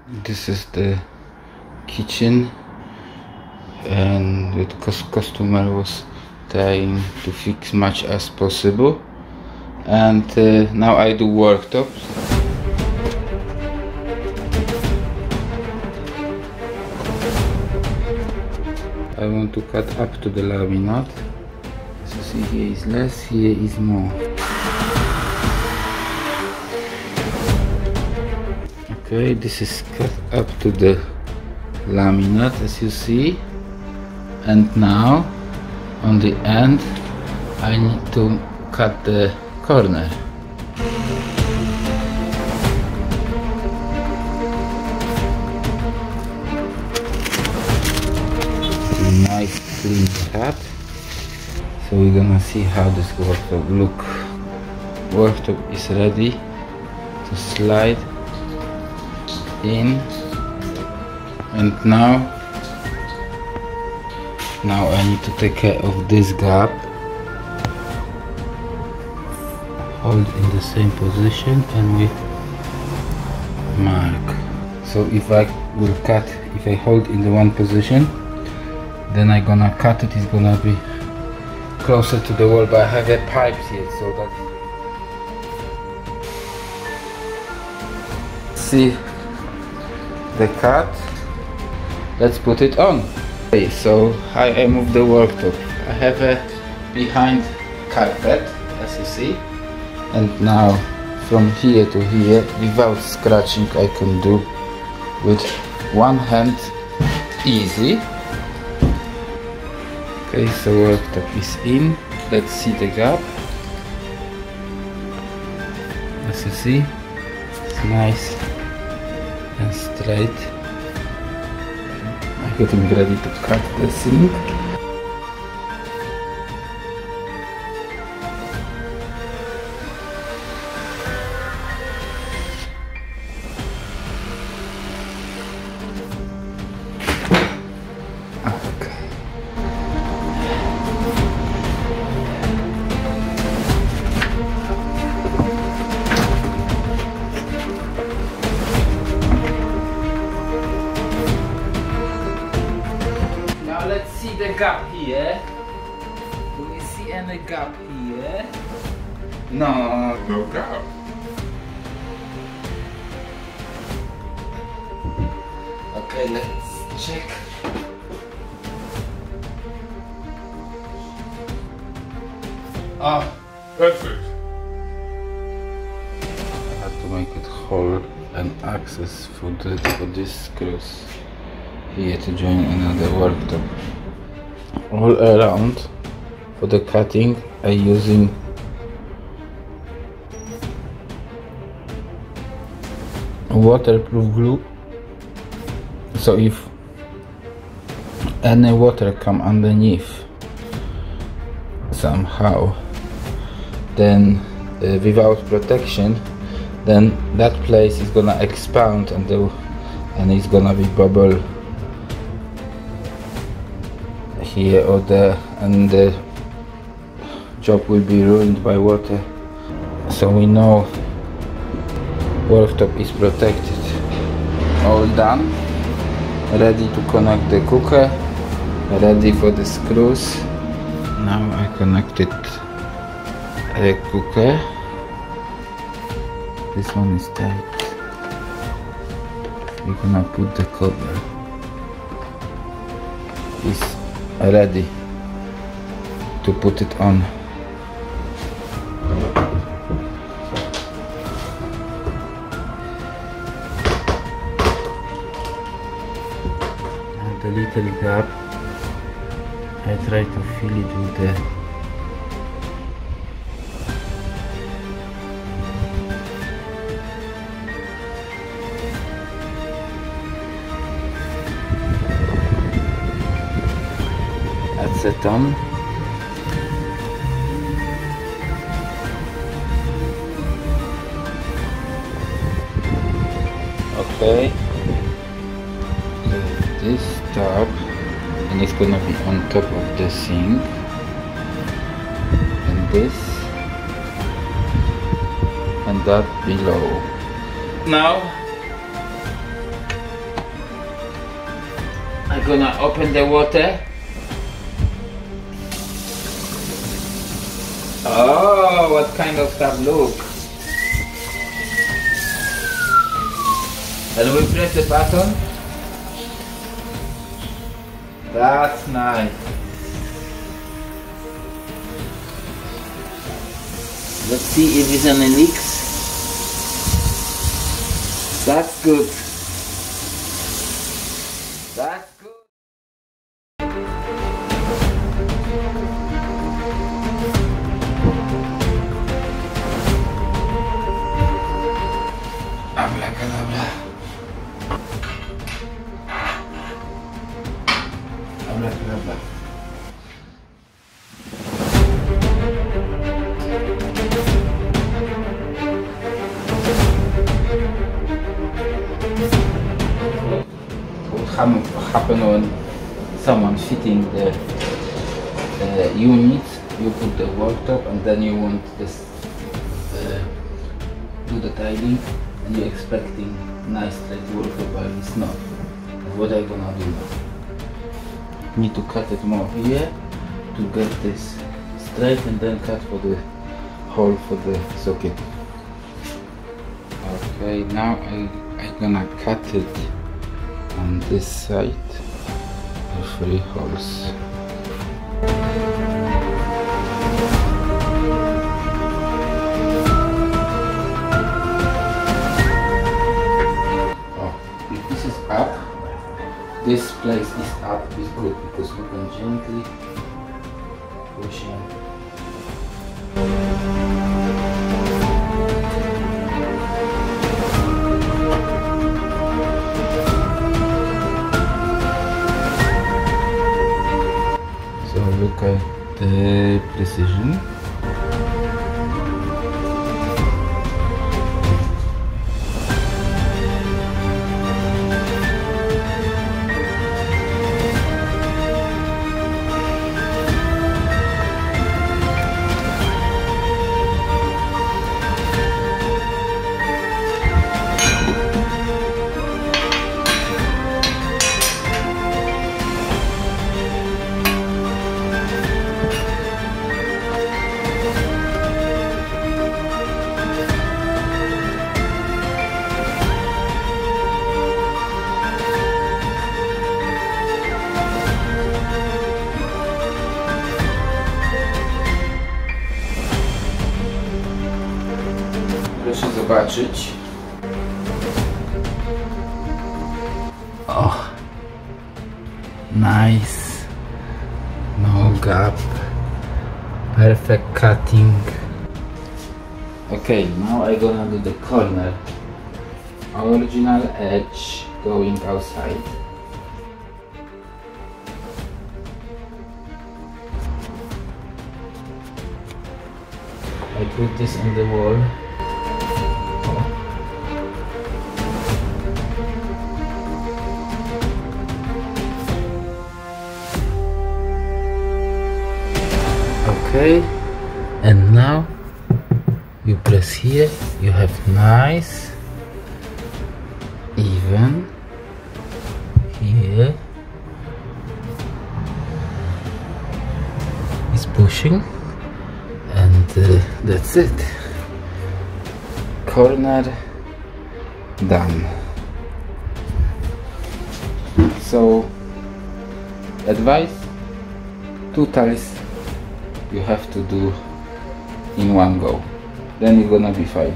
This is the kitchen, and the customer was trying to fix much as possible. And now I do worktops. I want to cut up to the laminate. So see, here is less, here is more. Okay, this is cut up to the laminate, as you see. And now on the end I need to cut the corner. Nice clean cut. So we're gonna see how this worktop look. Worktop is ready to slide in, and now I need to take care of this gap. Hold in the same position and we mark. So if I will cut, if I hold in the one position, then I'm gonna cut it, it's gonna be closer to the wall, but I have a pipe here, so that see the cut. Let's put it on. Okay, so I move the worktop. I have a behind carpet, as you see, and now from here to here, without scratching, I can do with one hand, easy. Okay, so worktop is in. Let's see the gap. As you see, it's nice and straight. I'm getting ready to cut the sink. Let's see the gap here. Do we see any gap here? No. No gap. Okay, let's check. Ah, Perfect. I have to make it hole and access for this screws here to join another worktop. All around for the cutting I'm using waterproof glue, so if any water come underneath somehow, then without protection, then that place is gonna expand and it's gonna be bubble here or there, and the job will be ruined by water. So we know worktop is protected. All done, ready to connect the cooker, ready for the screws. Now I connected the cooker. This one is tight. We're gonna put the cover. It's ready to put it on. And the little gap, I try to fill it with the acetone. Okay, so this top, and it's gonna be on top of the sink, and this and that below. Now gonna open the water. Oh, what kind of stuff, look. And we press the button. That's nice. Let's see if there's any leaks. That's good. That's good. Abracadabra. Abracadabra. What happen when someone fitting the unit? You put the worktop and then you want this do the tiling and you're expecting nice straight worktop, but it's not. What I gonna do now? Need to cut it more here to get this straight and then cut for the hole for the socket. Okay, now I'm gonna cut it on this side with 3 holes. If this is up, this place is up is good because we can gently push in. So look at the precision. Proszę zobaczyć. Oh, nice. No gap. Perfect cutting. Okay, now I'm gonna do the corner. Original edge going outside. I put this on the wall. Okay, and now you press here, you have nice even here is pushing, and that's it. Corner done. So advice, 2 tiles you have to do in one go, then you're gonna be fine.